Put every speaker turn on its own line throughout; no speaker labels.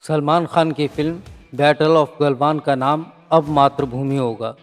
सलमान खान की film battle of Galwan का नाम अब मातृभूमि होगा।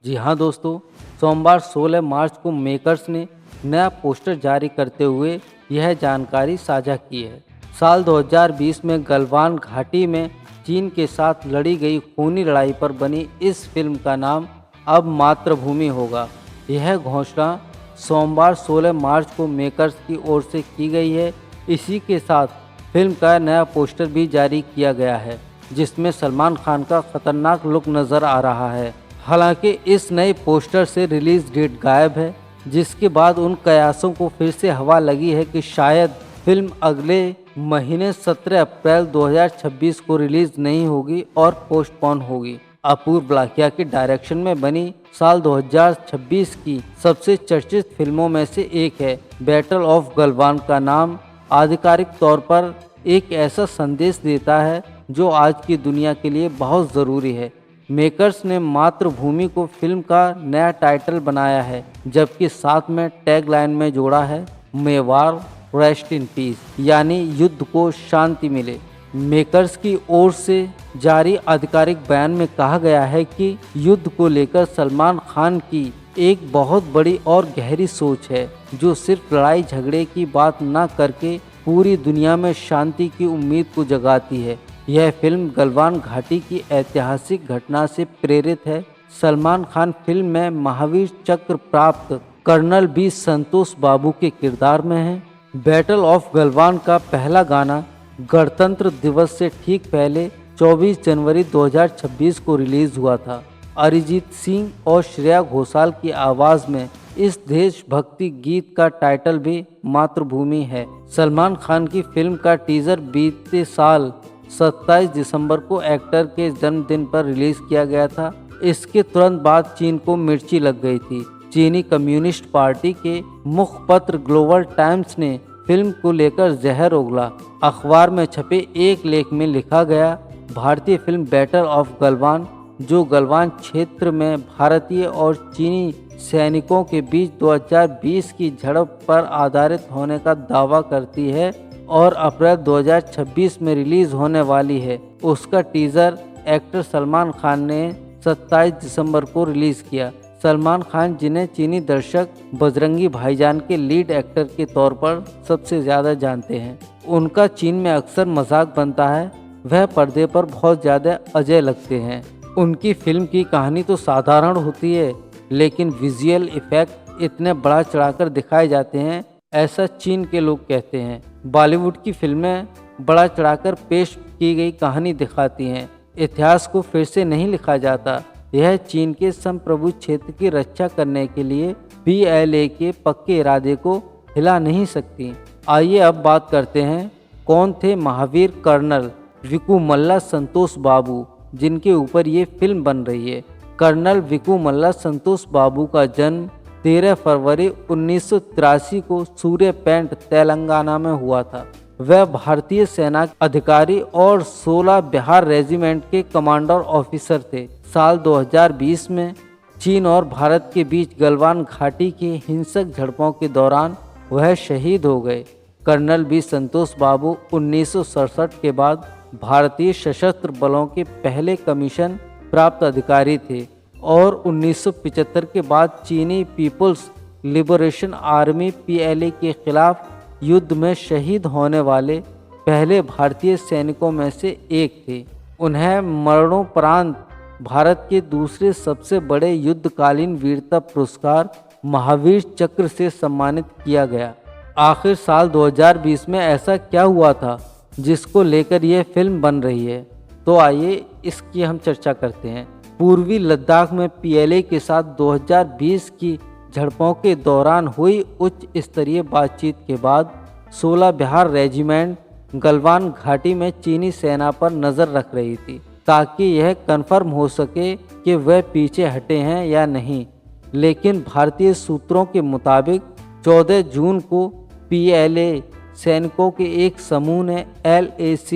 जी हाँ दोस्तों, सोमवार 16 मार्च को मेकर्स ने नया पोस्टर जारी करते हुए यह जानकारी साझा की है। साल 2020 में गलवान घाटी में चीन के साथ लड़ी गई खूनी लड़ाई पर बनी इस फिल्म का नाम अब मातृभूमि होगा। यह घोषणा सोमवार 16 मार्च को मेकर्स की ओर से की गई है। इसी के साथ फिल्म का नया पोस्टर भी जारी किया गया है, जिसमें सलमान खान का खतरनाक लुक नज़र आ रहा है। हालांकि इस नए पोस्टर से रिलीज डेट गायब है, जिसके बाद उन कयासों को फिर से हवा लगी है कि शायद फिल्म अगले महीने 17 अप्रैल 2026 को रिलीज नहीं होगी और पोस्टपोन होगी। अपूर्व ब्लाकिया के डायरेक्शन में बनी साल 2026 की सबसे चर्चित फिल्मों में से एक है बैटल ऑफ गलवान का नाम आधिकारिक तौर पर एक ऐसा संदेश देता है जो आज की दुनिया के लिए बहुत ज़रूरी है। मेकर्स ने मातृभूमि को फिल्म का नया टाइटल बनाया है, जबकि साथ में टैगलाइन में जोड़ा है मे वार रेस्ट इन पीस, यानी युद्ध को शांति मिले। मेकर्स की ओर से जारी आधिकारिक बयान में कहा गया है कि युद्ध को लेकर सलमान खान की एक बहुत बड़ी और गहरी सोच है, जो सिर्फ लड़ाई झगड़े की बात न करके पूरी दुनिया में शांति की उम्मीद को जगाती है। यह फिल्म गलवान घाटी की ऐतिहासिक घटना से प्रेरित है। सलमान खान फिल्म में महावीर चक्र प्राप्त कर्नल बी संतोष बाबू के किरदार में है। बैटल ऑफ गलवान का पहला गाना गणतंत्र दिवस से ठीक पहले 24 जनवरी 2026 को रिलीज हुआ था। अरिजीत सिंह और श्रेया घोषाल की आवाज़ में इस देशभक्ति गीत का टाइटल भी मातृभूमि है। सलमान खान की फिल्म का टीजर बीते साल 27 दिसंबर को एक्टर के जन्मदिन पर रिलीज किया गया था। इसके तुरंत बाद चीन को मिर्ची लग गई थी। चीनी कम्युनिस्ट पार्टी के मुखपत्र ग्लोबल टाइम्स ने फिल्म को लेकर जहर उगला। अखबार में छपे एक लेख में लिखा गया, भारतीय फिल्म बैटल ऑफ गलवान, जो गलवान क्षेत्र में भारतीय और चीनी सैनिकों के बीच 2020 की झड़प पर आधारित होने का दावा करती है और अप्रैल 2026 में रिलीज होने वाली है। उसका टीजर एक्टर सलमान खान ने 27 दिसंबर को रिलीज किया। सलमान खान, जिन्हें चीनी दर्शक बजरंगी भाईजान के लीड एक्टर के तौर पर सबसे ज़्यादा जानते हैं, उनका चीन में अक्सर मजाक बनता है। वह पर्दे पर बहुत ज़्यादा अजय लगते हैं। उनकी फिल्म की कहानी तो साधारण होती है, लेकिन विजुअल इफेक्ट इतने बढ़ा चढ़ाकर दिखाए जाते हैं, ऐसा चीन के लोग कहते हैं। बॉलीवुड की फिल्में बढ़ा चढ़ाकर पेश की गई कहानी दिखाती हैं, इतिहास को फिर से नहीं लिखा जाता। यह चीन के संप्रभु क्षेत्र की रक्षा करने के लिए PLA के पक्के इरादे को हिला नहीं सकती। आइए अब बात करते हैं कौन थे महावीर कर्नल विकुमल्ला संतोष बाबू, जिनके ऊपर ये फिल्म बन रही है। कर्नल विकुमल्ला संतोष बाबू का जन्म 13 फरवरी 1983 को सूर्यपेंट, तेलंगाना में हुआ था। वह भारतीय सेना अधिकारी और 16 बिहार रेजिमेंट के कमांडर ऑफिसर थे। साल 2020 में चीन और भारत के बीच गलवान घाटी की हिंसक झड़पों के दौरान वह शहीद हो गए। कर्नल बी संतोष बाबू 1967 के बाद भारतीय सशस्त्र बलों के पहले कमीशन प्राप्त अधिकारी थे और 1975 के बाद चीनी पीपुल्स लिबरेशन आर्मी PLA के खिलाफ युद्ध में शहीद होने वाले पहले भारतीय सैनिकों में से एक थे। उन्हें मरणोपरांत भारत के दूसरे सबसे बड़े युद्धकालीन वीरता पुरस्कार महावीर चक्र से सम्मानित किया गया। आखिर साल 2020 में ऐसा क्या हुआ था जिसको लेकर यह फिल्म बन रही है? तो आइए इसकी हम चर्चा करते हैं। पूर्वी लद्दाख में PLA के साथ 2020 की झड़पों के दौरान हुई उच्च स्तरीय बातचीत के बाद 16 बिहार रेजिमेंट गलवान घाटी में चीनी सेना पर नज़र रख रही थी, ताकि यह कन्फर्म हो सके कि वह पीछे हटे हैं या नहीं। लेकिन भारतीय सूत्रों के मुताबिक 14 जून को PLA सैनिकों के एक समूह ने LAC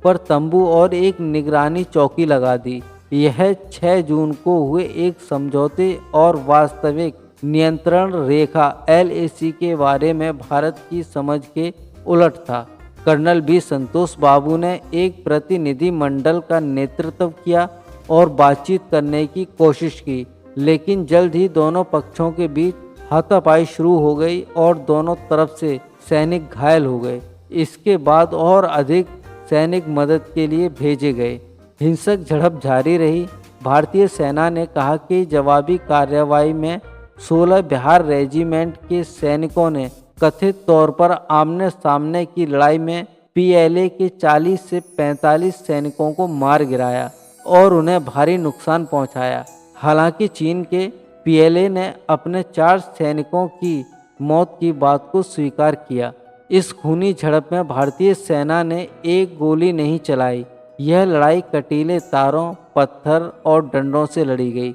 पर तंबू और एक निगरानी चौकी लगा दी। यह 6 जून को हुए एक समझौते और वास्तविक नियंत्रण रेखा LAC के बारे में भारत की समझ के उलट था। कर्नल बी संतोष बाबू ने एक प्रतिनिधि मंडल का नेतृत्व किया और बातचीत करने की कोशिश की, लेकिन जल्द ही दोनों पक्षों के बीच हाथापाई शुरू हो गई और दोनों तरफ से सैनिक घायल हो गए। इसके बाद और अधिक सैनिक मदद के लिए भेजे गए। हिंसक झड़प जारी रही। भारतीय सेना ने कहा कि जवाबी कार्रवाई में 16 बिहार रेजिमेंट के सैनिकों ने कथित तौर पर आमने सामने की लड़ाई में पीएलए के 40 से 45 सैनिकों को मार गिराया और उन्हें भारी नुकसान पहुंचाया। हालांकि चीन के पीएलए ने अपने 4 सैनिकों की मौत की बात को स्वीकार किया। इस खूनी झड़प में भारतीय सेना ने एक गोली नहीं चलाई। यह लड़ाई कटीले तारों, पत्थर और डंडों से लड़ी गई।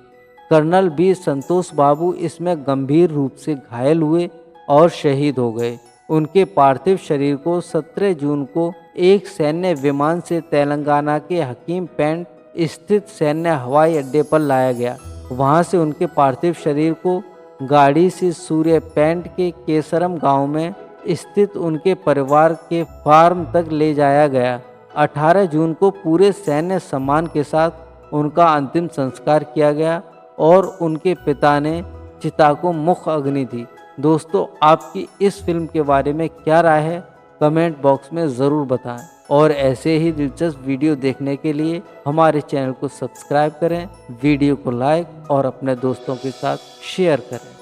कर्नल बी संतोष बाबू इसमें गंभीर रूप से घायल हुए और शहीद हो गए। उनके पार्थिव शरीर को 17 जून को एक सैन्य विमान से तेलंगाना के हकीम पेंट स्थित सैन्य हवाई अड्डे पर लाया गया। वहां से उनके पार्थिव शरीर को गाड़ी से सूर्य पेंट के केसरम गांव में स्थित उनके परिवार के फार्म तक ले जाया गया। 18 जून को पूरे सैन्य सम्मान के साथ उनका अंतिम संस्कार किया गया और उनके पिता ने चिता को मुख अग्नि दी। दोस्तों, आपकी इस फिल्म के बारे में क्या राय है, कमेंट बॉक्स में ज़रूर बताएं और ऐसे ही दिलचस्प वीडियो देखने के लिए हमारे चैनल को सब्सक्राइब करें, वीडियो को लाइक और अपने दोस्तों के साथ शेयर करें।